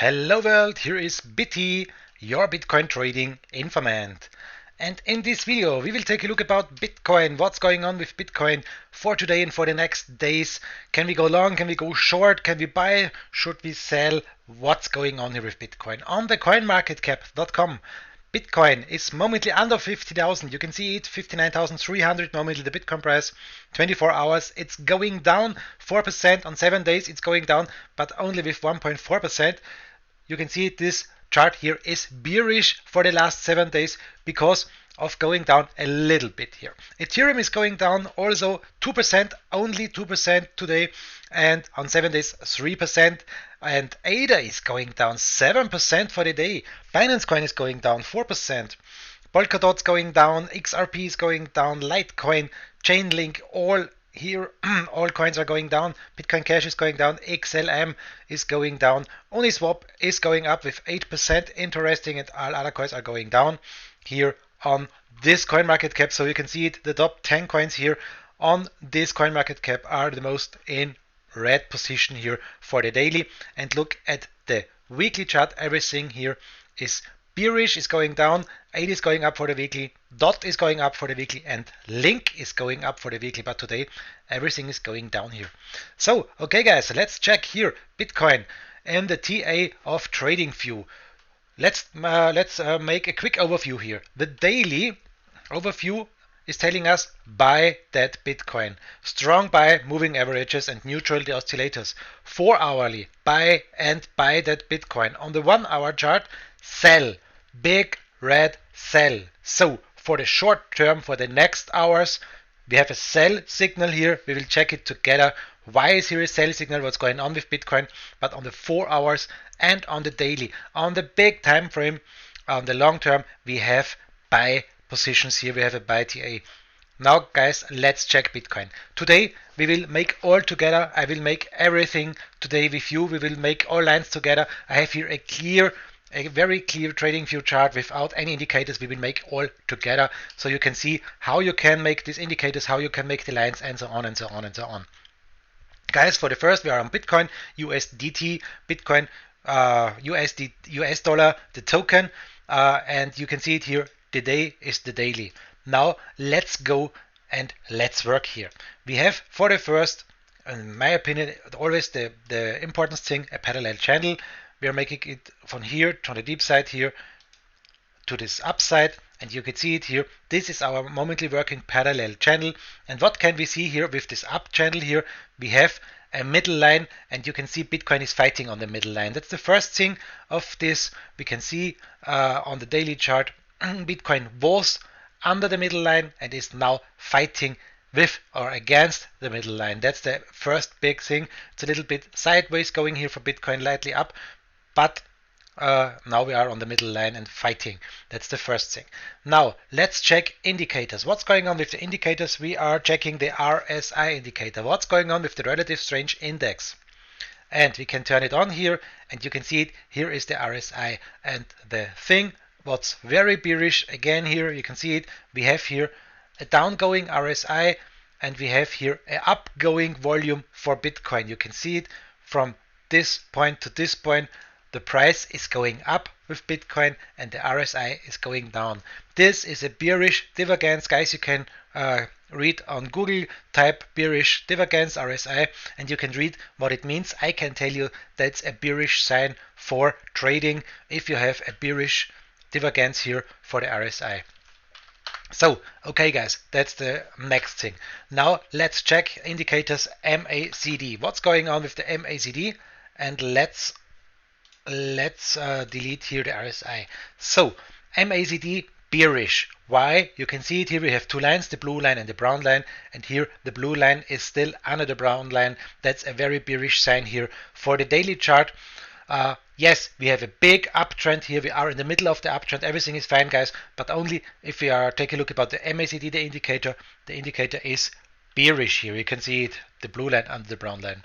Hello world, here is Biti, your Bitcoin trading informant. And in this video we will take a look about Bitcoin, what's going on with Bitcoin for today and for the next days. Can we go long, can we go short, can we buy, should we sell, what's going on here with Bitcoin. On the coinmarketcap.com, Bitcoin is momently under 50,000. You can see it, 59,300 momently the Bitcoin price. 24 hours, it's going down 4%. On 7 days, it's going down, but only with 1.4%. You can see this chart here is bearish for the last 7 days because of going down a little bit here. Ethereum is going down also 2%, only 2% today, and on 7 days 3%, and ADA is going down 7% for the day. Binance Coin is going down 4%. Polkadot's going down, XRP is going down, Litecoin, Chainlink, all here, all coins are going down. Bitcoin Cash is going down, XLM is going down, Uniswap is going up with 8%, interesting, and all other coins are going down here on this coin market cap. So you can see it, the top 10 coins here on this coin market cap are the most in red position here for the daily. And look at the weekly chart, everything here is bearish, is going down, 8 is going up for the weekly, DOT is going up for the weekly, and Link is going up for the weekly, but today everything is going down here. So, okay guys, let's check here Bitcoin and the TA of TradingView. Let's make a quick overview here. The daily overview is telling us buy that Bitcoin. Strong buy, moving averages and neutral the oscillators. 4 hourly, buy that Bitcoin. On the 1 hour chart, sell, big red sell. So for the short term, for the next hours, we have a sell signal here. We will check it together. Why is here a sell signal? What's going on with Bitcoin? But on the 4 hours and on the daily, on the big time frame, on the long term, we have buy positions here. We have a buy TA. Now guys, let's check Bitcoin. Today we will make all together. I will make everything today with you. We will make all lines together. I have here a very clear TradingView chart without any indicators. We will make all together so you can see how you can make these indicators, how you can make the lines, and so on and so on and so on. Guys, for the first, we are on Bitcoin, USDT, Bitcoin, US dollar, the token, and you can see it here. Today is the daily. Now let's go and let's work here. We have for the first, in my opinion, always the important thing, a parallel channel. We are making it from here to the deep side here to this upside, and you can see it here. This is our momently working parallel channel. And what can we see here with this up channel here? We have a middle line, and you can see Bitcoin is fighting on the middle line. That's the first thing of this. We can see on the daily chart Bitcoin was under the middle line and is now fighting with or against the middle line. That's the first big thing. It's a little bit sideways going here for Bitcoin, lightly up, but now we are on the middle line and fighting. That's the first thing. Now let's check indicators. What's going on with the indicators? We are checking the RSI indicator. What's going on with the relative strength index? And we can turn it on here, and you can see it. Here is the RSI, and the thing what's very bearish again here, you can see it. We have here a downgoing RSI, and we have here an upgoing volume for Bitcoin. You can see it from this point to this point. The price is going up with Bitcoin and the RSI is going down. This is a bearish divergence. Guys, you can read on Google, type bearish divergence RSI, and you can read what it means. I can tell you that's a bearish sign for trading if you have a bearish divergence here for the RSI. So, okay guys, that's the next thing. Now let's check indicators MACD. What's going on with the MACD? And let's delete here the RSI. So MACD bearish. Why? You can see it here. We have two lines, the blue line and the brown line, and here the blue line is still under the brown line. That's a very bearish sign here for the daily chart. Yes, we have a big uptrend here. We are in the middle of the uptrend. Everything is fine, guys, but only if we are take a look about the MACD, the indicator is bearish here. You can see it, the blue line under the brown line.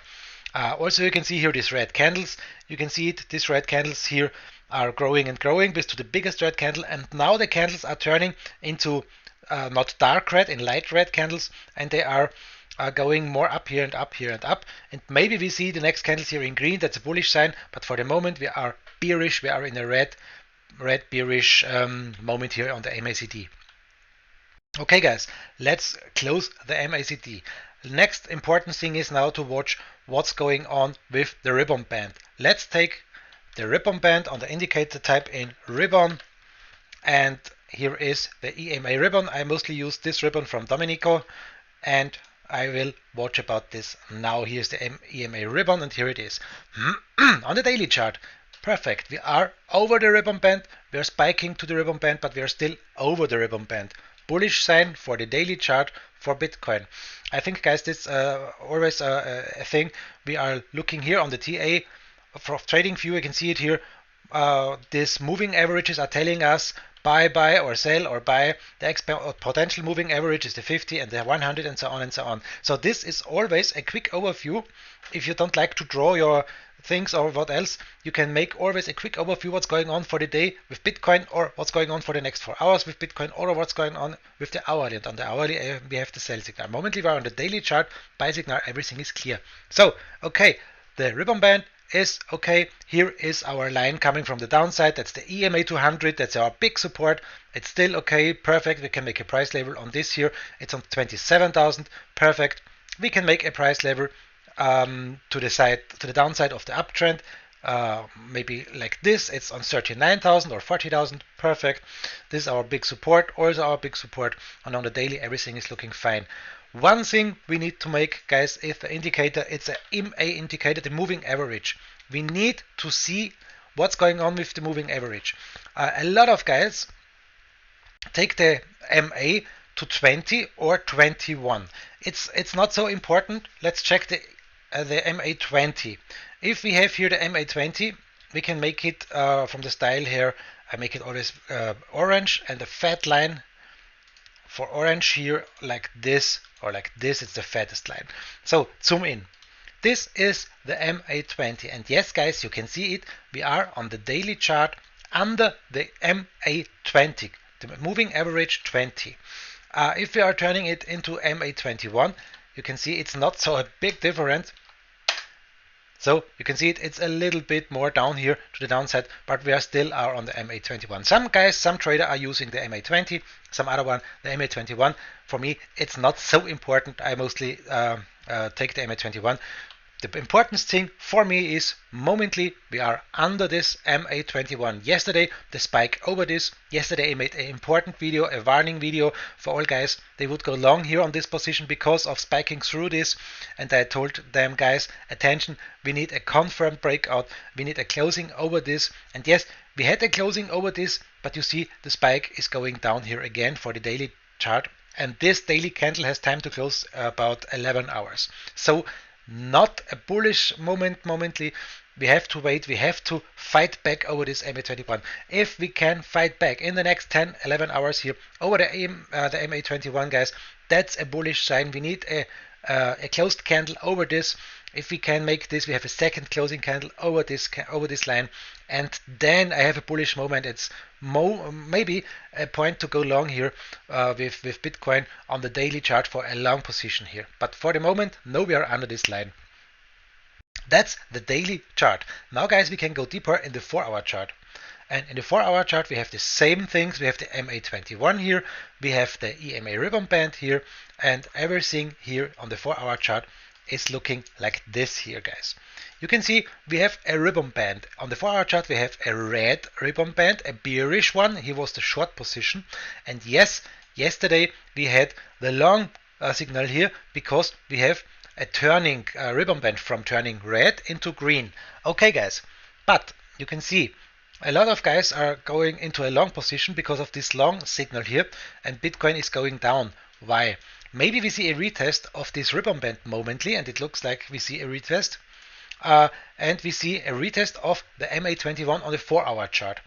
Also, you can see here these red candles. You can see it, these red candles here are growing and growing. This to the biggest red candle, and now the candles are turning into not dark red, in light red candles, and they are going more up here and up here and up. And maybe we see the next candles here in green. That's a bullish sign, but for the moment we are bearish. We are in a red bearish moment here on the MACD. Okay guys, let's close the MACD. Next important thing is now to watch what's going on with the ribbon band. Let's take the ribbon band on the indicator, type in ribbon, and here is the EMA ribbon. I mostly use this ribbon from Domenico, and I will watch about this now. Here's the EMA ribbon, and here it is. On the daily chart, perfect. We are over the ribbon band. We are spiking to the ribbon band, but we are still over the ribbon band. Bullish sign for the daily chart for Bitcoin. I think, guys, this always a thing. We are looking here on the TA for trading view. You can see it here. These moving averages are telling us buy or sell or buy. The potential moving average is the 50 and the 100 and so on and so on. So this is always a quick overview. If you don't like to draw your things or what else, you can make always a quick overview what's going on for the day with Bitcoin, or what's going on for the next 4 hours with Bitcoin, or what's going on with the hourly. And on the hourly we have the sell signal. Momently we are on the daily chart, buy signal, everything is clear. So okay, the ribbon band is okay. Here is our line coming from the downside. That's the EMA 200. That's our big support. It's still okay, perfect. We can make a price level on this here. It's on 27,000, perfect. We can make a price level to the downside of the uptrend, maybe like this. It's on 39,000 or 40,000, perfect. This is our big support, also our big support, and on the daily everything is looking fine. One thing we need to make, guys, is the indicator. It's a MA indicator, the moving average. We need to see what's going on with the moving average. A lot of guys take the MA to 20 or 21. It's not so important. Let's check the MA20. If we have here the MA20, we can make it from the style here. I make it always orange, and the fat line for orange here like this or like this. It's the fattest line. So zoom in. This is the MA20, and yes, guys, you can see it. We are on the daily chart under the MA20, the moving average 20. If we are turning it into MA21, you can see it's not so a big difference. So you can see it's a little bit more down here to the downside, but we are still on the MA21. Some guys, some trader are using the MA20, some other one the MA21. For me, it's not so important. I mostly take the MA21. The important thing for me is momently we are under this MA21. Yesterday the spike over this. Yesterday I made an important video, a warning video for all guys. They would go long here on this position because of spiking through this, and I told them, guys, attention, we need a confirmed breakout, we need a closing over this. And yes, we had a closing over this, but you see the spike is going down here again for the daily chart, and this daily candle has time to close about 11 hours. So not a bullish moment momently. We have to wait. We have to fight back over this MA21. If we can fight back in the next 10-11 hours here over the MA21, guys, that's a bullish sign. We need a closed candle over this. If we can make this, we have a second closing candle over this line, and then I have a bullish moment. It's maybe a point to go long here with Bitcoin on the daily chart for a long position here. But for the moment, no, we are under this line. That's the daily chart. Now, guys, we can go deeper in the 4-hour chart. And in the 4-hour chart, we have the same things. We have the MA21 here. We have the EMA ribbon band here. And everything here on the 4-hour chart is looking like this here, guys. You can see we have a ribbon band. On the 4-hour chart, we have a red ribbon band, a bearish one. Here was the short position. And yes, yesterday we had the long signal here because we have a turning ribbon band from turning red into green. Okay, guys, but you can see a lot of guys are going into a long position because of this long signal here, and Bitcoin is going down. Why? Maybe we see a retest of this ribbon band momently, and it looks like we see a retest. And we see a retest of the MA21 on the 4-hour chart.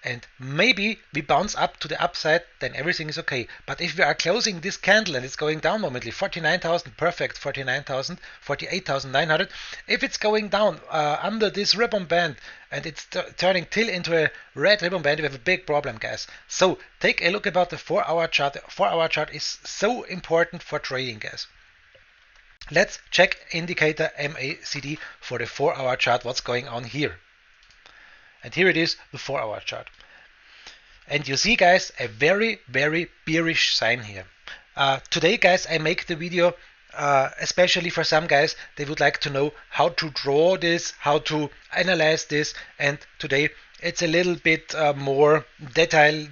And maybe we bounce up to the upside, then everything is okay. But if we are closing this candle and it's going down momently, 49,000, perfect, 49,000, 48,900. If it's going down under this ribbon band and it's turning till into a red ribbon band, we have a big problem, guys. So take a look about the 4-hour chart. The 4-hour chart is so important for trading, guys. Let's check indicator MACD for the 4-hour chart. What's going on here? And here it is, the 4-hour chart. And you see, guys, a very, very bearish sign here. Today, guys, I make the video especially for some guys. They would like to know how to draw this, how to analyze this, and today it's a little bit more detailed.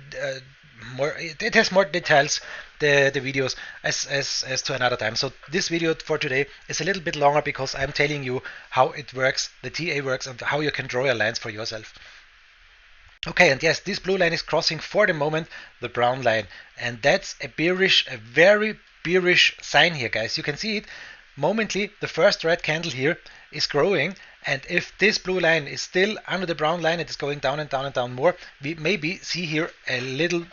It has more details, the videos, as to another time. So this video for today is a little bit longer because I'm telling you how it works, the TA works, and how you can draw your lines for yourself. Okay, and yes, this blue line is crossing for the moment the brown line, and that's a very bearish sign here, guys. You can see it momently. The first red candle here is growing, and if this blue line is still under the brown line, it is going down and down and down more. We maybe see here a little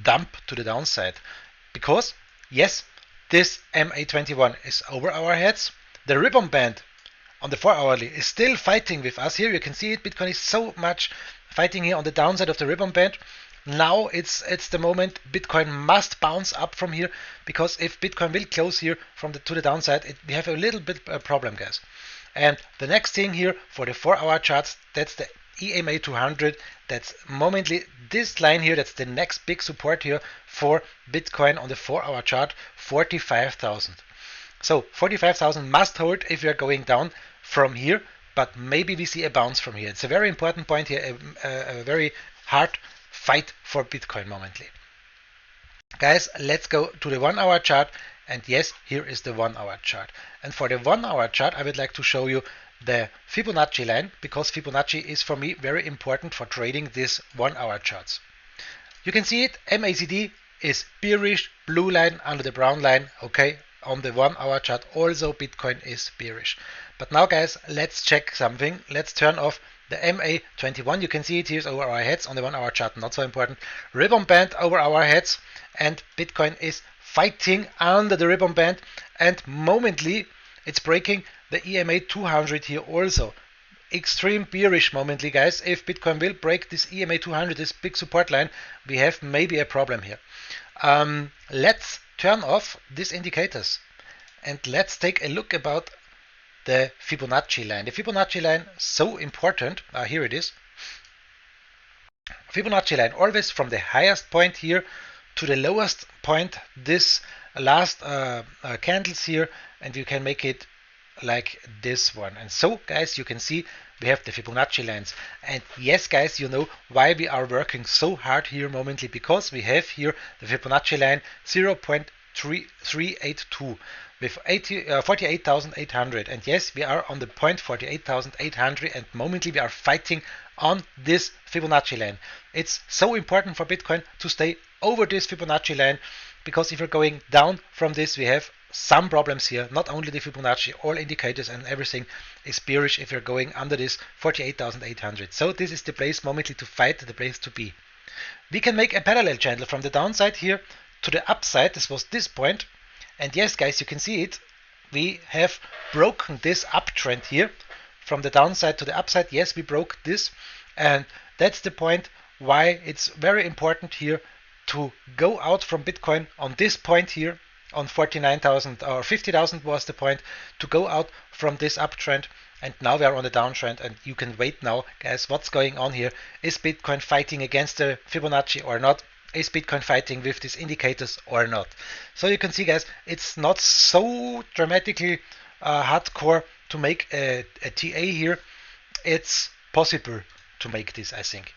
dump to the downside, because yes, this MA21 is over our heads. The ribbon band on the 4-hourly is still fighting with us here. You can see it. Bitcoin is so much fighting here on the downside of the ribbon band. Now it's the moment. Bitcoin must bounce up from here, because if Bitcoin will close here from to the downside, we have a little bit a problem, guys. And the next thing here for the 4-hour charts, that's the EMA 200. That's momently this line here. That's the next big support here for Bitcoin on the 4-hour chart, 45,000. So 45,000 must hold if we are going down from here, but maybe we see a bounce from here. It's a very important point here, a very hard fight for Bitcoin momently. Guys, let's go to the 1-hour chart, and yes, here is the 1-hour chart. And for the 1-hour chart, I would like to show you the Fibonacci line, because Fibonacci is for me very important for trading these 1-hour charts. You can see it, MACD is bearish, blue line under the brown line, okay? On the 1-hour chart also Bitcoin is bearish. But now, guys, let's check something. Let's turn off the MA21. You can see it here over our heads on the 1-hour chart, not so important. Ribbon band over our heads, and Bitcoin is fighting under the ribbon band, and momently it's breaking the EMA 200 here also. Extreme bearish momently, guys. If Bitcoin will break this EMA 200, this big support line, we have maybe a problem here. Let's turn off these indicators and let's take a look about the Fibonacci line. The Fibonacci line, so important. Here it is. Fibonacci line, always from the highest point here to the lowest point, this last candles here, and you can make it like this one. And so, guys, you can see we have the Fibonacci lines. And yes, guys, you know why we are working so hard here momently, because we have here the Fibonacci line 0.382 with 48,800. And yes, we are on the point 48,800, and momently we are fighting on this Fibonacci line. It's so important for Bitcoin to stay over this Fibonacci line, because if you're going down from this, we have some problems here. Not only the Fibonacci, all indicators and everything is bearish if you're going under this 48,800. So this is the place momently to fight, the place to be. We can make a parallel channel from the downside here to the upside. This was this point. And yes, guys, you can see it. We have broken this uptrend here from the downside to the upside. Yes, we broke this. And that's the point why it's very important here to go out from Bitcoin on this point here on 49,000 or 50,000 was the point, to go out from this uptrend. And now we are on the downtrend, and you can wait now, guys, what's going on here. Is Bitcoin fighting against the Fibonacci or not? Is Bitcoin fighting with these indicators or not? So you can see, guys, it's not so dramatically hardcore to make a TA here. It's possible to make this, I think.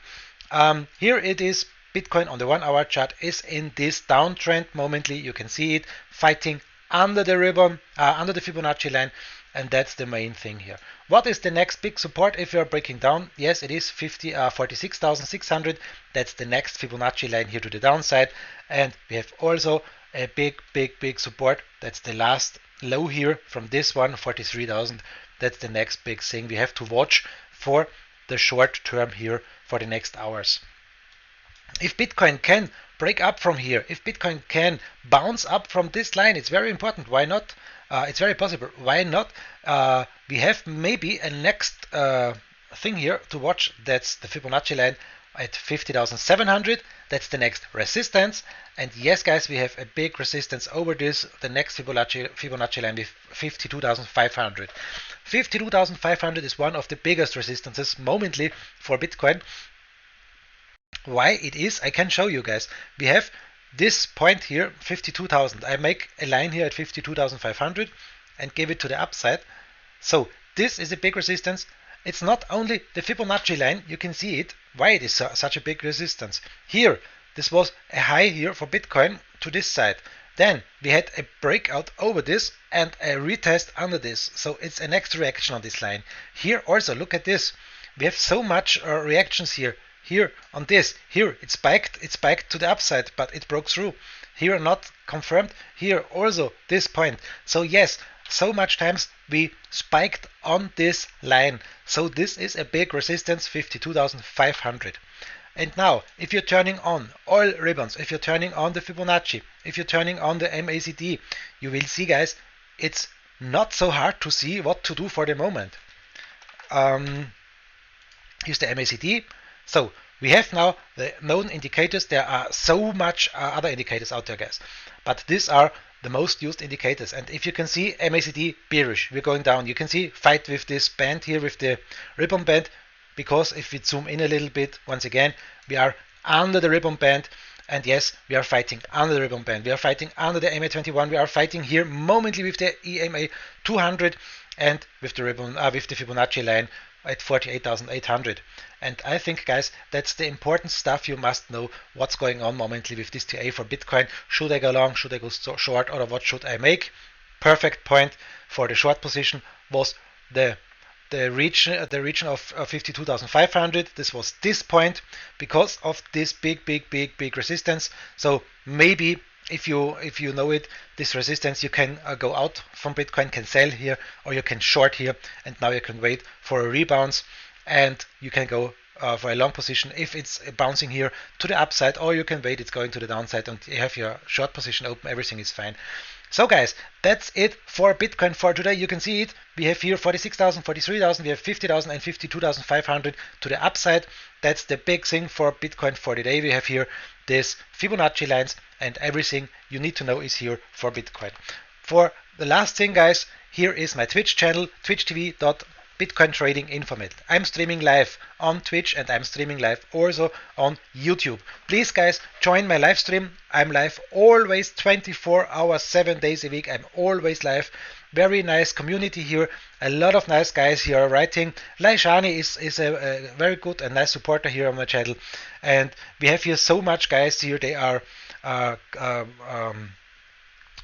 Here it is. Bitcoin on the 1-hour chart is in this downtrend momently. You can see it fighting under the ribbon, under the Fibonacci line, and that's the main thing here. What is the next big support if you are breaking down? Yes, it is 46,600. That's the next Fibonacci line here to the downside, and we have also a big support. That's the last low here from this one, 43,000. That's the next big thing we have to watch for the short term here for the next hours. If Bitcoin can break up from here, if Bitcoin can bounce up from this line, it's very important. Why not? It's very possible. Why not? We have maybe a next thing here to watch. That's the Fibonacci line at 50,700. That's the next resistance. And yes, guys, we have a big resistance over this. The next Fibonacci line with 52,500. 52,500 is one of the biggest resistances momently for Bitcoin. Why it is, I can show you guys. We have this point here, 52,000. I make a line here at 52,500 and give it to the upside. So this is a big resistance. It's not only the Fibonacci line, you can see it, why it is such a big resistance. Here, this was a high here for Bitcoin to this side. Then we had a breakout over this and a retest under this. So it's a next reaction on this line. Here also, look at this. We have so much reactions here. Here on this, here it spiked to the upside, but it broke through. Here not confirmed. Here also this point. So yes, so much times we spiked on this line. So this is a big resistance, 52,500. And now, if you're turning on all ribbons, if you're turning on the Fibonacci, if you're turning on the MACD, you will see, guys, it's not so hard to see what to do for the moment. Here's the MACD. So we have now the known indicators. There are so much other indicators out there, guys, but these are the most used indicators. And if you can see MACD bearish, we're going down. You can see fight with this band here, with the ribbon band, because if we zoom in a little bit, once again, we are under the ribbon band. And yes, we are fighting under the ribbon band. We are fighting under the MA21. We are fighting here momently with the EMA 200 and with the ribbon, with the Fibonacci line at 48,800. And I think, guys, that's the important stuff. You must know what's going on momently with this TA for Bitcoin. Should I go long? Should I go short? Or what should I make? Perfect point for the short position was the region of 52,500. This was this point because of this big resistance. So maybe if you know it, this resistance, you can go out from Bitcoin, can sell here, or you can short here, and now you can wait for a rebound, and you can go for a long position if it's bouncing here to the upside, or you can wait, it's going to the downside, and you have your short position open. Everything is fine. So guys, that's it for Bitcoin for today. You can see it. We have here 46,000, 43,000, we have 50,000 and 52,500 to the upside. That's the big thing for Bitcoin for today. We have here this Fibonacci lines, and everything you need to know is here for Bitcoin. For the last thing, guys, here is my Twitch channel, twitch.tv.Bitcoin Trading Information. I'm streaming live on Twitch, and I'm streaming live also on YouTube. Please, guys, join my live stream. I'm live always 24 hours, 7 days a week. I'm always live. Very nice community here. A lot of nice guys here are writing. Laishani is a very good and nice supporter here on my channel. And we have here so much guys here. They are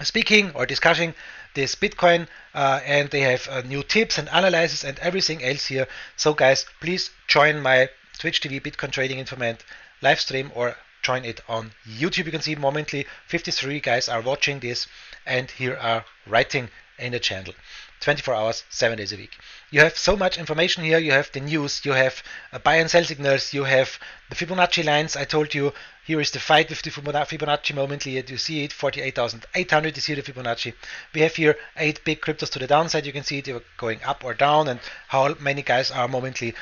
speaking or discussing this Bitcoin, and they have new tips and analysis and everything else here. So guys, please join my Twitch TV Bitcoin Trading Information live stream, or join it on YouTube. You can see momently 53 guys are watching this and here are writing in the channel. 24 hours, 7 days a week. You have so much information here. You have the news, you have buy and sell signals, you have the Fibonacci lines. I told you, here is the fight with the Fibonacci momently. You see it, 48,800 is here the Fibonacci. We have here 8 big cryptos to the downside. You can see it going up or down, and how many guys are momently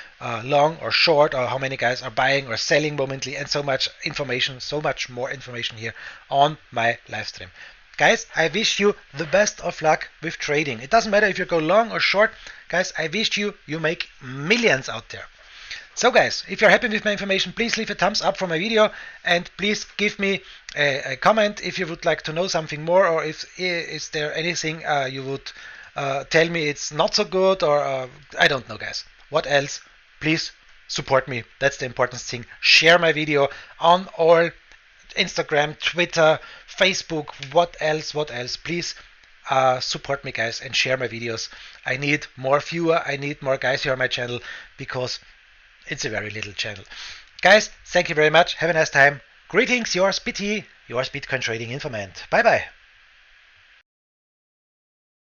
long or short, or how many guys are buying or selling momently, and so much information, so much more information here on my live stream. Guys, I wish you the best of luck with trading. It doesn't matter if you go long or short. Guys, I wish you make millions out there. So guys, if you're happy with my information, please leave a thumbs up for my video, and please give me a comment if you would like to know something more, or if is there anything you would tell me it's not so good, or I don't know, guys. What else? Please support me. That's the important thing. Share my video on all Instagram, Twitter, Facebook, what else? Please support me, guys, and share my videos. I need more viewer, I need more guys here on my channel, because it's a very little channel. Guys, thank you very much. Have a nice time. Greetings, yours Biti, yours Bitcoin Trading Informant. Bye bye.